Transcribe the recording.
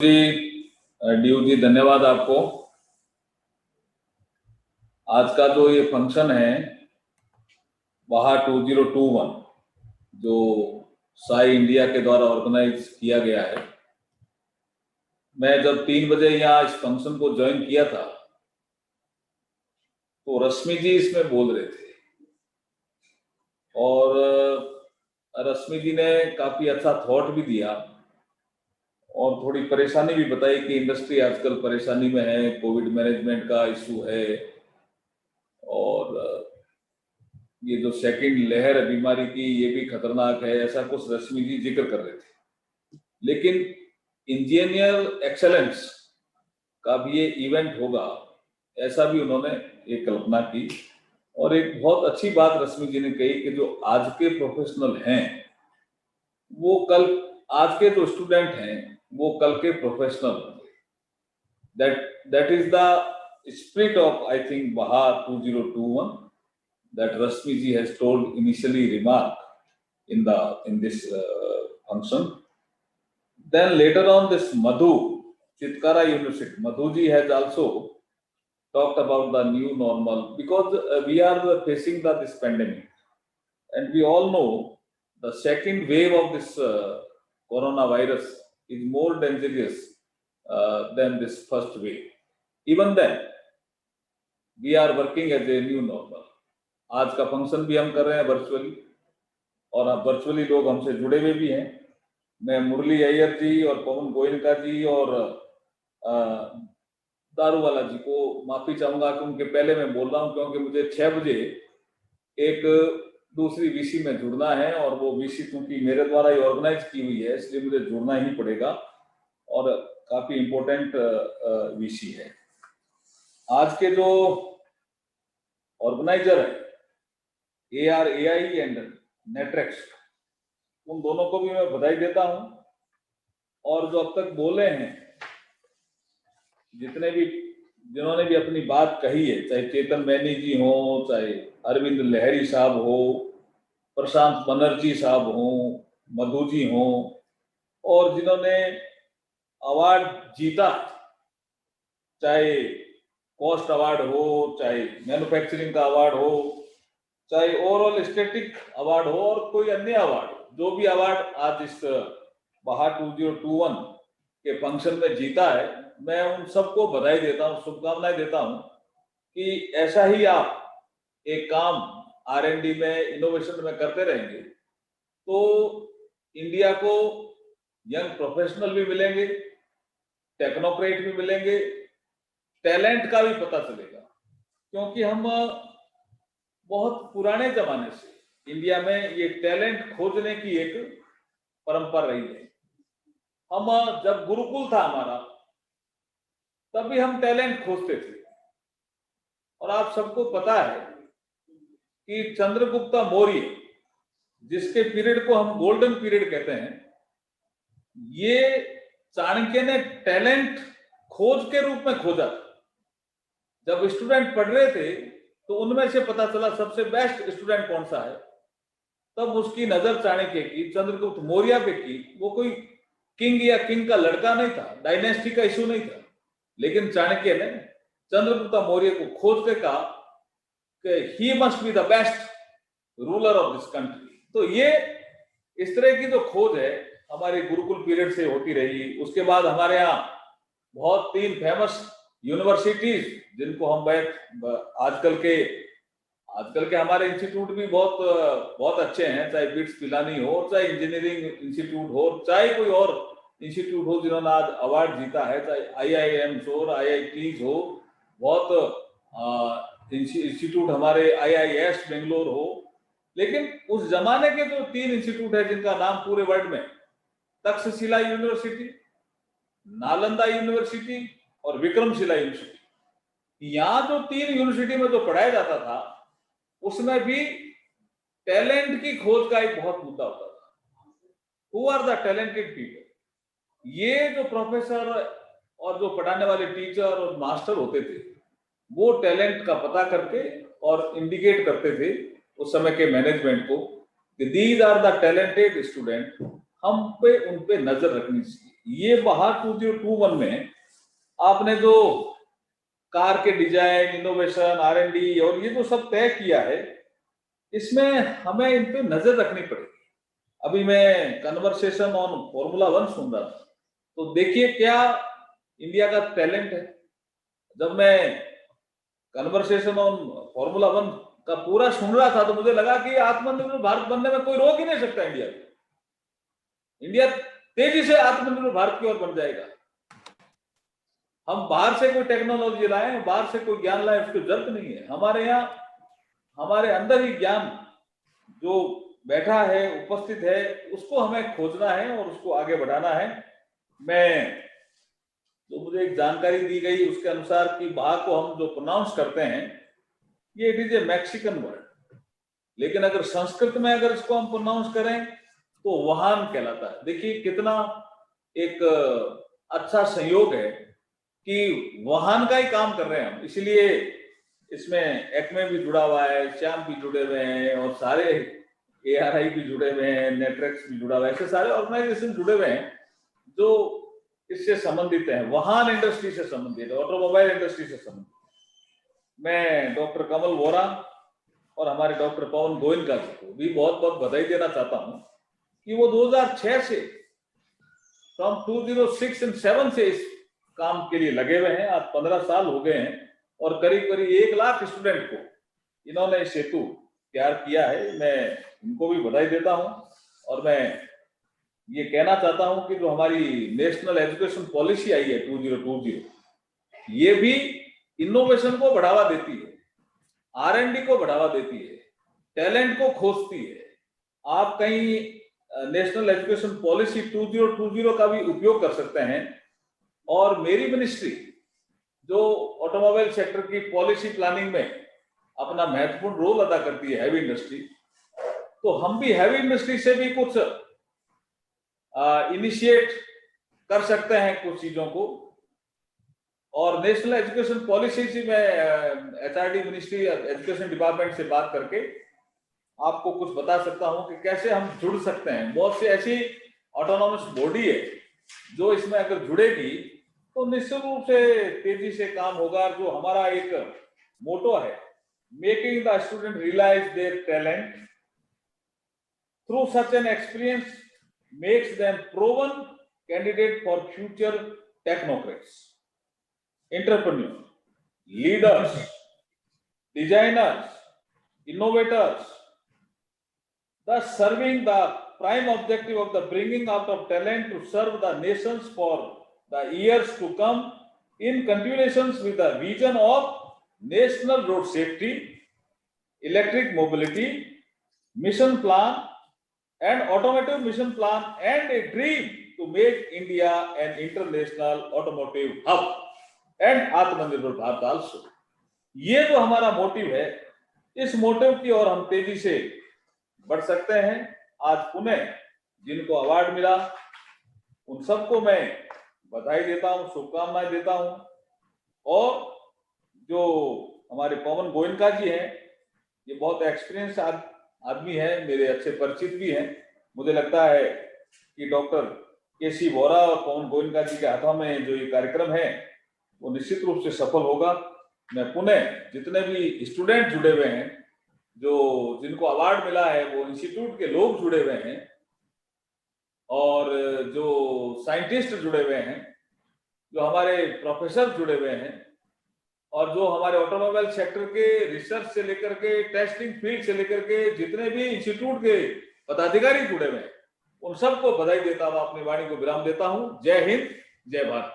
Due जी धन्यवाद आपको। आज का जो ये फंक्शन है बहार 2021 जो साई इंडिया के द्वारा ऑर्गेनाइज किया गया है, मैं जब 3 बजे यहाँ इस फंक्शन को ज्वाइन किया था तो रश्मि जी इसमें बोल रहे थे और रश्मि जी ने काफी अच्छा थॉट भी दिया और थोड़ी परेशानी भी बताई कि इंडस्ट्री आजकल परेशानी में है, कोविड मैनेजमेंट का इशू है और ये जो सेकंड लहर है बीमारी की ये भी खतरनाक है, ऐसा कुछ रश्मि जी जिक्र कर रहे थे। लेकिन इंजीनियर एक्सेलेंस का भी ये इवेंट होगा ऐसा भी उन्होंने एक कल्पना की और एक बहुत अच्छी बात रश्मि जी ने कही कि जो आज के प्रोफेशनल हैं वो कल, आज के जो स्टूडेंट हैं वो कल के प्रोफेशनल होंगे। That is the spirit of I think बहार 2021 that Rashmi ji has told initially remark in this function. Then later on this Madhu Chitkara University, Madhu ji has also talked about the new normal because we are facing this pandemic and we all know the second wave of this coronavirus is more dangerous than this first wave. Even then we are working as a new normal. आज का function भी हम कर रहे हैं virtually और अब virtually लोग हमसे जुड़े हुए भी हैं। मैं मुरली अय्यर जी और पवन गोयनका जी और दारूवाला जी को माफी चाहूंगा कि उनके पहले मैं बोल रहा हूं क्योंकि मुझे 6 बजे एक दूसरी वीसी में जुड़ना है और वो वीसी क्योंकि मेरे द्वारा ही ऑर्गेनाइज की हुई है इसलिए मुझे जुड़ना ही पड़ेगा और काफी इम्पोर्टेंट वीसी है। आज के जो ऑर्गेनाइजर है ARAI एंड नेट्रेक्स, उन दोनों को भी मैं बधाई देता हूं और जो अब तक बोले हैं जिन्होंने भी अपनी बात कही है, चाहे चेतन मैनी जी हो, चाहे अरविंद लहरी साहब हो, प्रशांत बनर्जी साहब हो, मधु जी हो और जिन्होंने अवार्ड जीता, चाहे कॉस्ट अवार्ड हो, चाहे मैन्युफैक्चरिंग का अवार्ड हो, चाहे ओवरऑल स्टेटिक अवार्ड हो और कोई अन्य अवार्ड, जो भी अवार्ड आज इस बहार 2021 के फंक्शन में जीता है, मैं उन सबको बधाई देता हूं, शुभकामनाएं देता हूं कि ऐसा ही आप एक काम R&D में, इनोवेशन में करते रहेंगे तो इंडिया को यंग प्रोफेशनल भी मिलेंगे, टेक्नोक्रेट भी मिलेंगे, टैलेंट का भी पता चलेगा क्योंकि हम बहुत पुराने जमाने से इंडिया में ये टैलेंट खोजने की एक परंपरा रही है। हम जब गुरुकुल था हमारा तभी हम टैलेंट खोजते थे और आप सबको पता है कि चंद्रगुप्त मौर्य, जिसके पीरियड को हम गोल्डन पीरियड कहते हैं, ये चाणक्य ने टैलेंट खोज के रूप में खोजा था। जब स्टूडेंट पढ़ रहे थे तो उनमें से पता चला सबसे बेस्ट स्टूडेंट कौन सा है, तब उसकी नजर चाणक्य की चंद्रगुप्त मौर्य पे की। वो कोई किंग या किंग का लड़का नहीं था, डायनेस्टी का इशू नहीं था, लेकिन चाणक्य ने चंद्रगुप्त मौर्य को खोज के कहा कि he must be the best ruler of this country. तो ये इस तरह की जो खोज है हमारे गुरुकुल पीरियड से होती रही। उसके बाद हमारे यहाँ बहुत 3 फेमस यूनिवर्सिटीज जिनको हम आजकल के हमारे इंस्टीट्यूट भी बहुत अच्छे हैं, चाहे बिट्स पिलानी हो, चाहे इंजीनियरिंग इंस्टीट्यूट हो, चाहे कोई और इंस्टीट्यूट हो जिन्होंने आज अवार्ड जीता है, चाहे IIMs हो, IITs हो, बहुत इंस्टीट्यूट हमारे IIS बेंगलोर हो। लेकिन उस जमाने के जो 3 इंस्टीट्यूट है जिनका नाम पूरे वर्ल्ड में, तक्षशिला यूनिवर्सिटी, नालंदा यूनिवर्सिटी और विक्रमशिला यूनिवर्सिटी, यहाँ जो 3 यूनिवर्सिटी में जो पढ़ाया जाता था उसमें भी टैलेंट की खोज का एक बहुत मुद्दा होता था। Who are the talented people? ये जो प्रोफेसर और जो पढ़ाने वाले टीचर और मास्टर होते थे वो टैलेंट का पता करके और इंडिकेट करते थे उस समय के मैनेजमेंट को कि these are the talented student, हम पे उन पे नजर रखनी चाहिए। ये बहार 2021 में आपने जो कार के डिजाइन, इनोवेशन, R&D और ये जो सब तय किया है, इसमें हमें इन पे नजर रखनी पड़ेगी। अभी मैं कन्वर्सेशन ऑन फॉर्मूला 1 सुन रहा था, तो देखिए क्या इंडिया का टैलेंट है। जब मैं कन्वर्सेशन ऑन फॉर्मूला 1 का पूरा सुन रहा था तो मुझे लगा कि आत्मनिर्भर भारत बनने में कोई रोक ही नहीं सकता इंडिया को। इंडिया तेजी से आत्मनिर्भर भारत की ओर बन जाएगा। हम बाहर से कोई टेक्नोलॉजी लाएं, बाहर से कोई ज्ञान लाएं, उसकी जरूरत नहीं है। हमारे यहाँ हमारे अंदर ही ज्ञान जो बैठा है, उपस्थित है, उसको हमें खोजना है और उसको आगे बढ़ाना है। मैं तो मुझे एक जानकारी दी गई उसके अनुसार कि बा को हम जो प्रोनाउंस करते हैं ये it is a Mexican word, लेकिन अगर संस्कृत में अगर इसको हम प्रोनाउंस करें तो वाहन कहलाता है। देखिए कितना एक अच्छा संयोग है कि वाहन का ही काम कर रहे हैं हम। इसलिए इसमें एक्मे भी जुड़ा हुआ है, श्याम भी जुड़े हुए हैं और सारे ARI भी जुड़े हुए हैं, नेटवर्क्स भी जुड़ा हुआ है, ऐसे सारे ऑर्गेनाइजेशन जुड़े हुए हैं जो इससे संबंधित है, वाहन इंडस्ट्री से संबंधित, ऑटोमोबाइल इंडस्ट्री से संबंधित। मैं डॉक्टर कमल वोरा और हमारे डॉक्टर पवन गोयनका जी को भी बहुत बहुत बधाई देना चाहता हूं कि वो 2006 से फ्रॉम 2006 और 2007 से इस काम के लिए लगे हुए हैं। आज 15 साल हो गए हैं और करीब करीब 1 लाख स्टूडेंट को इन्होंने सेतु तैयार किया है। मैं इनको भी बधाई देता हूं और मैं ये कहना चाहता हूं कि जो हमारी नेशनल एजुकेशन पॉलिसी आई है 2020, ये भी इनोवेशन को बढ़ावा देती है, R&D को बढ़ावा देती है, टैलेंट को खोजती है। आप कहीं नेशनल एजुकेशन पॉलिसी 2020 का भी उपयोग कर सकते हैं। और मेरी मिनिस्ट्री जो ऑटोमोबाइल सेक्टर की पॉलिसी प्लानिंग में अपना महत्वपूर्ण रोल अदा करती है, हैवी इंडस्ट्री, तो हम भी हैवी इंडस्ट्री से भी कुछ इनिशिएट कर सकते हैं कुछ चीजों को। और नेशनल एजुकेशन पॉलिसी से मैं HRD मिनिस्ट्री एजुकेशन डिपार्टमेंट से बात करके आपको कुछ बता सकता हूं कि कैसे हम जुड़ सकते हैं। बहुत सी ऐसी ऑटोनॉमस बॉडी है जो इसमें अगर जुड़ेगी तो निश्चित रूप से तेजी से काम होगा। जो हमारा एक मोटो है, making the student realise their talent through such an experience makes them proven candidate for future technocrats, entrepreneurs, leaders, designers, innovators, thus serving the prime objective of the bringing out of talent to serve the nations for the years to come in continuation with the vision of national road safety, electric mobility, mission plan and automotive mission plan and a dream to make India an international automotive hub and आत्मनिर्भर Bharat also। ये जो हमारा motive है, इस motive की ओर हम तेजी से बढ़ सकते हैं। आज पुणे जिनको अवार्ड मिला उन सबको मैं बधाई देता हूं, शुभकामनाएं देता हूं। और जो हमारे पवन गोयनका जी हैं, ये बहुत एक्सपीरियंस आदमी है, मेरे अच्छे परिचित भी हैं। मुझे लगता है कि डॉक्टर KC वोरा और पवन गोयनका जी के हाथों में जो ये कार्यक्रम है वो निश्चित रूप से सफल होगा। मैं पुणे जितने भी स्टूडेंट जुड़े हुए हैं, जो जिनको अवार्ड मिला है, वो इंस्टीट्यूट के लोग जुड़े हुए हैं और जो साइंटिस्ट जुड़े हुए हैं, जो हमारे प्रोफेसर जुड़े हुए हैं और जो हमारे ऑटोमोबाइल सेक्टर के रिसर्च से लेकर के टेस्टिंग फील्ड से लेकर के जितने भी इंस्टीट्यूट के पदाधिकारी जुड़े हुए हैं, उन सबको बधाई देता हुआ अपनी वाणी को विराम देता हूं। जय हिंद, जय भारत।